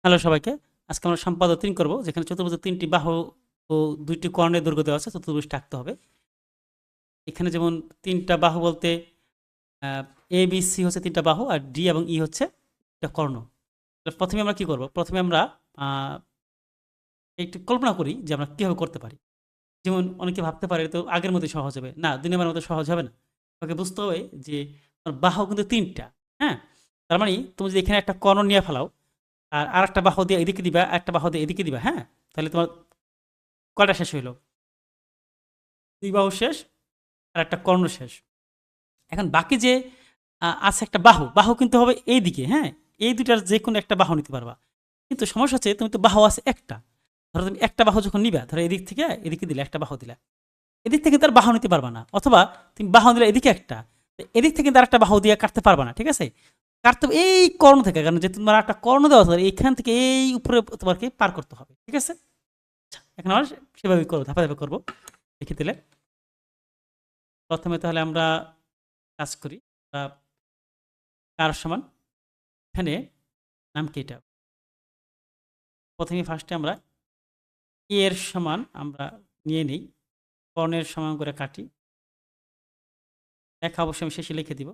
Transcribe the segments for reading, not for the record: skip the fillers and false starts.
Hello সবাইকে। আজকে আমরা সম্পাদ্য ৩ করব, যেখানে চতুর্ভুজের ৩ টি বাহু ও ২ টি কর্ণের দৈর্ঘ্য দেওয়া আছে, চতুর্ভুজটা আঁকতে হবে। এখানে যেমন ৩ টা বাহু বলতে আ এ, বি, সি হচ্ছে ৩ টা বাহু আর ডি এবং ই হচ্ছে ৩ টা কর্ণ। তো ১ম এ আমরা কি করব? ১ম এ আমরা আ একটু কল্পনা করি যে আমরা কিভাবে করতে পারি। যেমন অনেকে ভাবতে পারে তো আগের মতই সহজ হবে। না, ২ নম্বরের মতো সহজ হবে না। তোমাকে বুঝতে হবে যে বাহু কিন্তু ৩ টা, হ্যাঁ? তার মানে তুমি যদি এখানে একটা কর্ণ নিয়ে ফেলাও আর আরেকটা বাহু দিয়ে এদিকে দিবা, একটা বাহু দিয়ে এদিকে দিবা, হ্যাঁ? তাহলে তোমার কয়টা শেষ হইল? ২ বাহু শেষ আর একটা কর্ণ শেষ। এখন বাকি যে আছে একটা বাহু, বাহু কিন্তু হবে এইদিকে, হ্যাঁ? এই ২ টার যেকোনো একটা বাহু নিতে পারবা। কিন্তু সমস্যা হচ্ছে তুমি তো বাহু আছে একটা। ধরো তুমি একটা বাহু যখন নিবা, ধরো এদিক থেকে এদিকে দিলা, একটা বাহু দিলা। এদিক থেকে তার বাহু নিতে পারবা না। অথবা তুমি বাহু দিলে এদিকে একটা। এদিক থেকে কিন্তু আরেকটা বাহু দিয়ে কাটতে পারবা না, ঠিক আছে? কাটতে হবে এই কর্ণ থেকে, কারণ যে তোমার একটা কর্ণ দেওয়া আছে এইখান থেকে এই উপরে তোমাকে পার করতে হবে, ঠিক আছে? আচ্ছা, এখন আমরা সেভাবেই করবো, ধাপে ধাপে করবো। দেখে দিলে প্রথমে তাহলে আমরা কাজ করি। কার সমান এখানে নাম কি এটা? প্রথমে ফার্স্টে আমরা এর সমান আমরা নিয়ে নিই, কর্ণের সমান করে কাটি। লেখা অবশ্যই আমি শেষে লিখে দিব।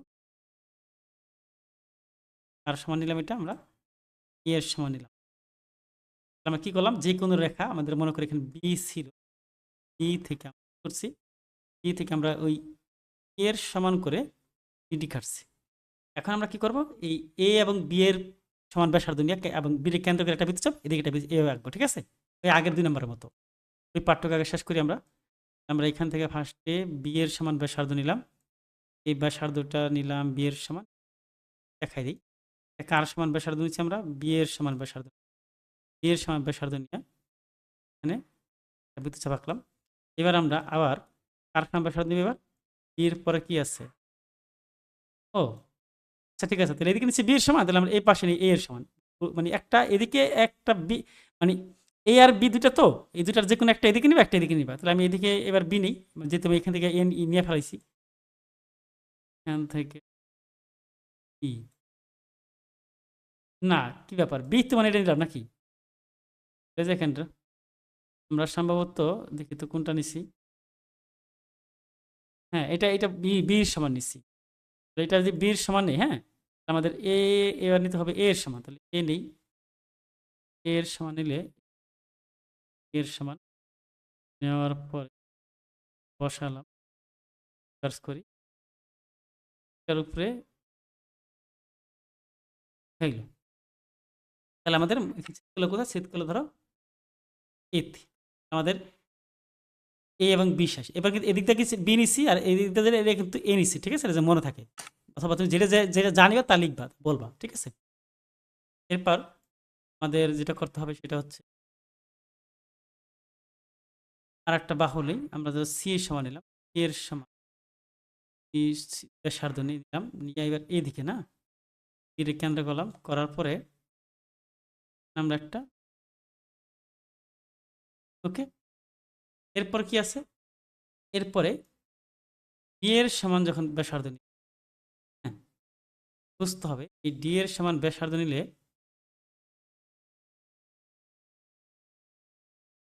কার সমান নিলাম এটা আমরা, এর সমান নিলাম। আমরা কি করলাম, যে কোনো রেখা আমাদের মনে করি এখানে বি ছিল, বি থেকে আমরা করছি, বি থেকে আমরা ওই এর সমান করে বিডি কাটছি। এখন আমরা কি করব, এই এ এবং বি এর সমান ব্যাসার্ধ নিয়ে এবং বির কেন্দ্র করে একটা বৃত্তচাপ, এদিকে একটা এ আঁকবো, ঠিক আছে? ওই আগের ২ নম্বরের মতো। ওই পাঠটুকু আগে শেষ করি আমরা। আমরা এখান থেকে ফার্স্টে বি এর সমান ব্যাসার্ধ নিলাম। এই ব্যাসার্ধটা নিলাম বি এর সমান, দেখাই দিই। কার সমান ব্যাসার্ধ নিচ্ছি আমরা, বি এর সমান ব্যাসার্ধ। বি এর সমান ব্যাসার্ধ নিয়ে এখানে একটা বৃত্তচাপ আঁকলাম। এবার আমরা আবার কার সমান ব্যাসার্ধ নিব এবার। বি এর পরে কি আছে? ও আচ্ছা, ঠিক আছে। তাহলে এদিকে নিচ্ছি বি এর সমান, তাহলে আমরা এই পাশে নিই এ এর সমান। মানে একটা এদিকে একটা বি, মানে এ আর বি ২ টা তো, এই ২ টার যেকোনো একটা এদিকে নিবা, একটা এদিকে নিবা। তাহলে আমি এদিকে এবার বি নেই, যেহেতু আমি এখান থেকে এ নিয়ে ফেলাইছি। এখান থেকে ই, না, কি ব্যাপার? বি তো মানে এটা নিলাম নাকি? এই যে এখানটা আমরা সম্ভবত দেখি তো কোনটা নিছি। হ্যাঁ, এটা বি এর সমান নিছি। তো এটা যদি বি এর সমান নেই, হ্যাঁ? আমাদের এবার নিতে হবে এ এর সমান। তাহলে এ নেই, এ এর সমান নিলে এর সমান নেওয়ার পরে বসালাম, সার্চ করি। এটার উপরে হইল। তাহলে আমাদের ছেদগুলো কোথায়? ছেদগুলো ধরো এতে। আমাদের এ এবং বি শেষ। এবার কিন্তু এদিক থেকে বি নিছি আর এদিক থেকে এটা কিন্তু এ নিছি, ঠিক আছে? এটা যে মনে থাকে। অথবা তুমি যেটা যেটা জানিবা তা লিখবা, বলবা, ঠিক আছে? এরপর আমাদের যেটা করতে হবে সেটা হচ্ছে আরেকটা বাহু নেই। আমরা যে সি এর সমান নিলাম, এর সমান ব্যাসার্ধ নিয়ে নিলাম, নিয়ে এবার এদিকে না এর কেন্দ্র করলাম, করার পরে আমরা একটা, ওকে। এরপর কি আছে? এরপরে ডি এর সমান যখন ব্যাসার্ধ নিই, হ্যাঁ, বুঝতে হবে এই ডি এর সমান ব্যাসার্ধ নিলে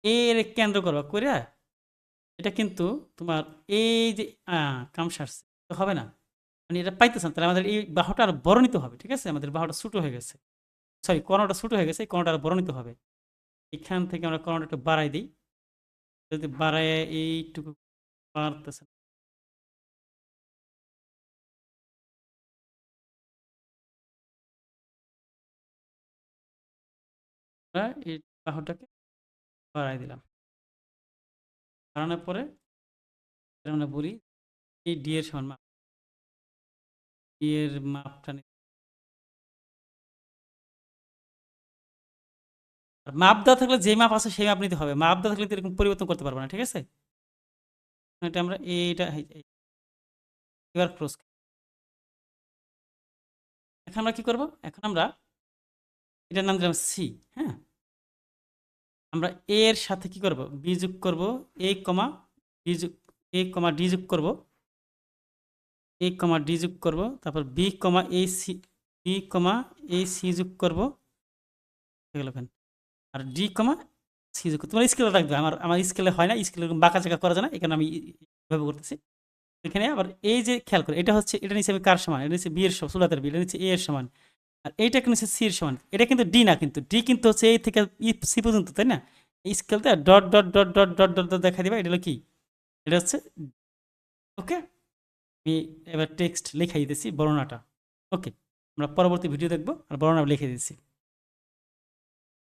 এর কেন্দ্র করবা কইরা এটা কিন্তু তোমার এই যে কাম সারছে তো হবে না, মানে এটা পাইতেছে না। তাহলে আমাদের এই বাহুটা আর বড় নিতে হবে, ঠিক আছে? আমাদের বাহুটা ছোট হয়ে গেছে, সরি কর্ণটা ছোট হয়ে গেছে, এই কর্ণটা আর বড় নিতে হবে। এখান থেকে আমরা কর্ণটা একটু বাড়াই দিই, যদি বাড়ায় এইটুকু পারতেছে না। আমরা এই বাহুটাকে বাড়াই দিলাম, বাড়ানোর পরে আমরা বলি এই ডি এর সমান মাপ, ডি এর মাপটা আর মাপ দেওয়া থাকলে যে মাপ আছে সেই মাপ নিতে হবে। মাপ দেওয়া থাকলে তো এরকম পরিবর্তন করতে পারবো না, ঠিক আছে? এটা আমরা এইটা এবার ক্রস। এখন আমরা কি করব? এখন আমরা এটার নাম দিলাম সি, হ্যাঁ? আমরা এ এর সাথে কি করব? বি যোগ করব, এ কমা ডি যোগ, এ কমা ডি যোগ করব, এ কমা ডি যোগ করব, তারপর B comma A C, B comma A C যোগ করব, হয়ে গেল ফ্যান। আর ডি কমা সি যোগ তোমার স্কেলে রাখবে, আমার স্কেলে হয় না, স্কেলে এরকম বাঁকা চাকা করা যায় না, এখানে আমি এভাবে করতেছি। এখানে আবার এই যে খেয়াল করে এটা হচ্ছে, এটা নিচে আমি কার সমান, এটা নিচে বি এর সমান, সুলাতের বি, এটা নিচে এ এর সমান, আর এইটা কিন্তু হচ্ছে সি এর সমান। এটা কিন্তু ডি না, কিন্তু ডি কিন্তু হচ্ছে এই থেকে সি পর্যন্ত, তাই না? এই স্কেলতে dot dot dot dot dot dot dot দেখা দিবা, এটা হলো কি, এটা হচ্ছে ওকে। আমি এবার টেক্সট লিখে দিতেছি বর্ণনাটা। ওকে, আমরা পরবর্তী ভিডিও দেখবো আর বর্ণনা লিখে দিচ্ছি।